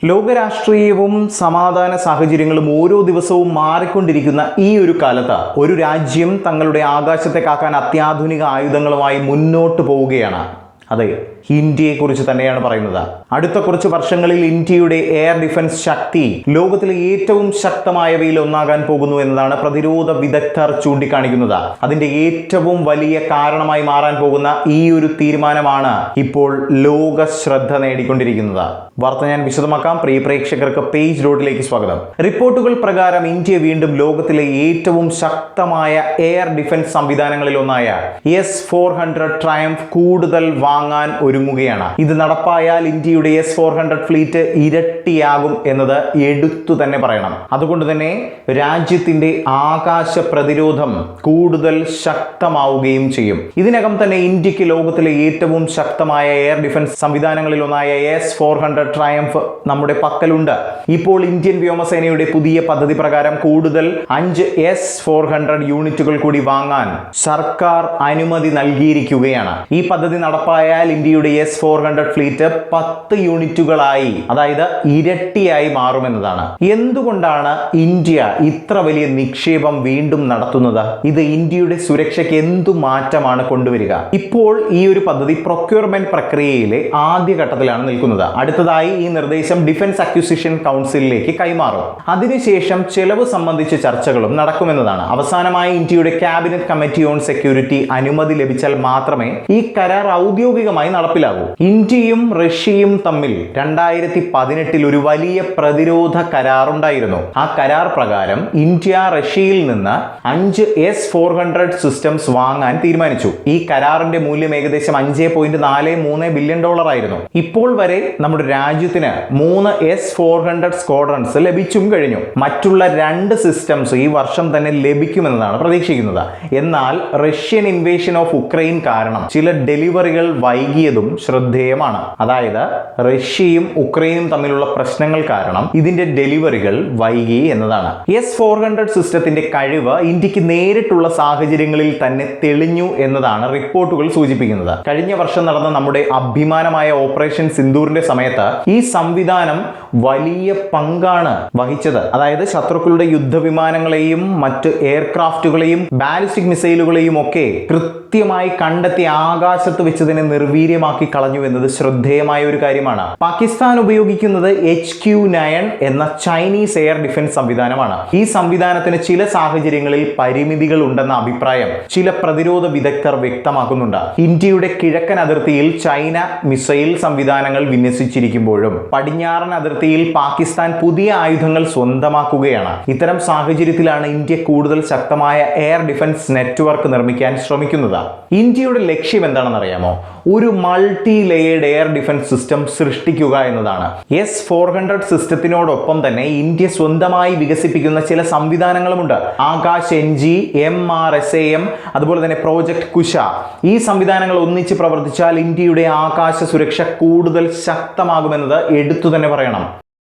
ലോകരാഷ്ട്രീയവും സമാധാന സാഹചര്യങ്ങളും ഓരോ ദിവസവും മാറിക്കൊണ്ടിരിക്കുന്ന ഈ ഒരു കാലത്ത് ഒരു രാജ്യം തങ്ങളുടെ ആകാശത്തെ കാക്കാൻ അത്യാധുനിക ആയുധങ്ങളുമായി മുന്നോട്ട് പോവുകയാണ്. അതെ, ഇന്ത്യയെക്കുറിച്ച് തന്നെയാണ് പറയുന്നത്. അടുത്ത കുറച്ച് വർഷങ്ങളിൽ ഇന്ത്യയുടെ എയർ ഡിഫൻസ് ശക്തി ലോകത്തിലെ ഏറ്റവും ശക്തമായവയിൽ ഒന്നാകാൻ പോകുന്നു എന്നതാണ് പ്രതിരോധ വിദഗ്ധർ ചൂണ്ടിക്കാണിക്കുന്നത്. അതിന്റെ ഏറ്റവും വലിയ കാരണമായി മാറാൻ പോകുന്ന ഈ ഒരു തീരുമാനമാണ് ഇപ്പോൾ ലോക ശ്രദ്ധ നേടിക്കൊണ്ടിരിക്കുന്നത്. വാർത്ത ഞാൻ വിശദമാക്കാം. പ്രിയ പ്രേക്ഷകർക്ക് പേജ് ഡോട്ടിലേക്ക് സ്വാഗതം. റിപ്പോർട്ടുകൾ പ്രകാരം ഇന്ത്യ വീണ്ടും ലോകത്തിലെ ഏറ്റവും ശക്തമായ എയർ ഡിഫൻസ് സംവിധാനങ്ങളിൽ ഒന്നായ S-400 ട്രയംഫ് കൂടുതൽ വാങ്ങാൻ ഒരുങ്ങുകയാണ്. ഇത് നടപ്പായാൽ ഇന്ത്യയുടെ S-400 ഫ്ലീറ്റ് ഇരട്ടിയാകും എന്നത് എടുത്തു തന്നെ പറയണം. അതുകൊണ്ട് തന്നെ രാജ്യത്തിന്റെ ആകാശ പ്രതിരോധം കൂടുതൽ ശക്തമാവുകയും ചെയ്യും. ഇതിനകം തന്നെ ഇന്ത്യക്ക് ലോകത്തിലെ ഏറ്റവും ശക്തമായ എയർ ഡിഫൻസ് സംവിധാനങ്ങളിൽ ഒന്നായ S-400 ട്രയംഫ് നമ്മുടെ പക്കലുണ്ട്. ഇപ്പോൾ ഇന്ത്യൻ വ്യോമസേനയുടെ പുതിയ പദ്ധതി പ്രകാരം കൂടുതൽ 5 S-400 യൂണിറ്റുകൾ കൂടി വാങ്ങാൻ സർക്കാർ അനുമതി നൽകിയിരിക്കുകയാണ്. ഈ പദ്ധതി നടപ്പായാൽ ഇന്ത്യയുടെ S-400 ഫ്ലീറ്റ് 10 യൂണിറ്റുകളായി, അതായത് ഇരട്ടിയായി മാറുമെന്നതാണ്. എന്തുകൊണ്ടാണ് ഇന്ത്യ ഇത്ര വലിയ നിക്ഷേപം വീണ്ടും നടത്തുന്നത്? ഇത് ഇന്ത്യയുടെ സുരക്ഷയ്ക്ക് എന്തു മാറ്റമാണ് കൊണ്ടുവരിക? ഇപ്പോൾ ഈ ഒരു പദ്ധതി പ്രൊക്യൂർമെന്റ് പ്രക്രിയയിലെ ആദ്യഘട്ടത്തിലാണ് നിൽക്കുന്നത്. അടുത്തതായി ഈ നിർദ്ദേശം ഡിഫൻസ് അക്വിസിഷൻ കൗൺസിലിലേക്ക് കൈമാറും. അതിനുശേഷം ചെലവ് സംബന്ധിച്ച ചർച്ചകളും നടക്കുമെന്നതാണ്. അവസാനമായി ഇന്ത്യയുടെ ക്യാബിനറ്റ് കമ്മിറ്റി ഓൺ സെക്യൂരിറ്റി അനുമതി ലഭിച്ചാൽ മാത്രമേ ഈ കരാർ ഔദ്യോഗികമായി നടപ്പിലാകൂ. ഇന്ത്യയും റഷ്യയും തമ്മിൽ 2018 ഒരു വലിയ പ്രതിരോധ കരാറുണ്ടായിരുന്നു. ആ കരാർ പ്രകാരം ഇന്ത്യ റഷ്യയിൽ നിന്ന് 5 S-400 സിസ്റ്റംസ് വാങ്ങാൻ തീരുമാനിച്ചു. ഈ കരാറിന്റെ മൂല്യം ഏകദേശം $5.43 ബില്യൺ ആയിരുന്നു. ഇപ്പോൾ വരെ നമ്മുടെ രാജ്യത്തിന് 3 S-400 സ്ക്വാഡ്രൺസ് ലഭിച്ചും കഴിഞ്ഞു. മറ്റുള്ള 2 സിസ്റ്റംസ് ഈ വർഷം തന്നെ ലഭിക്കുമെന്നതാണ് പ്രതീക്ഷിക്കുന്നത്. എന്നാൽ റഷ്യൻ ഇൻവേഷൻ ഓഫ് ഉക്രൈൻ കാരണം ചില ഡെലിവറികൾ വൈകിയതും ശ്രദ്ധേയമാണ്. അതായത് റഷ്യയും ഉക്രൈനും തമ്മിലുള്ള പ്രശ്നങ്ങൾ കാരണം ഇതിന്റെ ഡെലിവറികൾ വൈകി എന്നതാണ്. S-400 സിസ്റ്റത്തിന്റെ കഴിവ് ഇന്ത്യക്ക് നേരിട്ടുള്ള സാഹചര്യങ്ങളിൽ തന്നെ തെളിഞ്ഞു എന്നതാണ് റിപ്പോർട്ടുകൾ സൂചിപ്പിക്കുന്നത്. കഴിഞ്ഞ വർഷം നടന്ന നമ്മുടെ അഭിമാനമായ ഓപ്പറേഷൻ സിന്ദൂറിന്റെ സമയത്ത് ഈ സംവിധാനം വലിയ പങ്കാണ് വഹിച്ചത്. അതായത് ശത്രുക്കളുടെ യുദ്ധവിമാനങ്ങളെയും മറ്റ് എയർക്രാഫ്റ്റുകളെയും ബാലിസ്റ്റിക് മിസൈലുകളെയും ഒക്കെ കൃത്യമായി കണ്ടെത്തി ആകാശത്ത് വെച്ചതിനെ നിർവീര്യമാക്കി കളഞ്ഞു എന്നത് ശ്രദ്ധേയമായ ഒരു കാര്യമാണ്. പാകിസ്ഥാൻ ഉപയോഗിക്കുന്നത് HQ-9 എന്ന ചൈനീസ് എയർ ഡിഫൻസ് സംവിധാനമാണ്. ഈ സംവിധാനത്തിന് ചില സാഹചര്യങ്ങളിൽ പരിമിതികൾ ഉണ്ടെന്ന അഭിപ്രായം ചില പ്രതിരോധ വിദഗ്ധർ വ്യക്തമാക്കുന്നുണ്ട്. ഇന്ത്യയുടെ കിഴക്കൻ അതിർത്തിയിൽ ചൈന മിസൈൽ സംവിധാനങ്ങൾ വിന്യസിച്ചിരിക്കുമ്പോഴും പടിഞ്ഞാറൻ അതിർത്തിയിൽ പാകിസ്ഥാൻ പുതിയ ആയുധങ്ങൾ സ്വന്തമാക്കുകയാണ്. ഇത്തരം സാഹചര്യത്തിലാണ് ഇന്ത്യ കൂടുതൽ ശക്തമായ എയർ ഡിഫൻസ് നെറ്റ്വർക്ക് നിർമ്മിക്കാൻ ശ്രമിക്കുന്നത്. ഇന്ത്യയുടെ ലക്ഷ്യം എന്താണെന്ന് അറിയാമോ? ഒരു multi layered air defence system സൃഷ്ടിക്കുക എന്നതാണ്. S-400 സിസ്റ്റത്തിനോടൊപ്പം തന്നെ ഇന്ത്യ സ്വന്തമായി വികസിപ്പിക്കുന്ന ചില സംവിധാനങ്ങളുമുണ്ട്. ആകാശ് NG, MRSAM, അതുപോലെ തന്നെ പ്രോജക്ട് കുശ. ഈ സംവിധാനങ്ങൾ ഒന്നിച്ച് പ്രവർത്തിച്ചാൽ ഇന്ത്യയുടെ ആകാശ സുരക്ഷ കൂടുതൽ ശക്തമാകുമെന്നത് എടുത്തു തന്നെ പറയണം.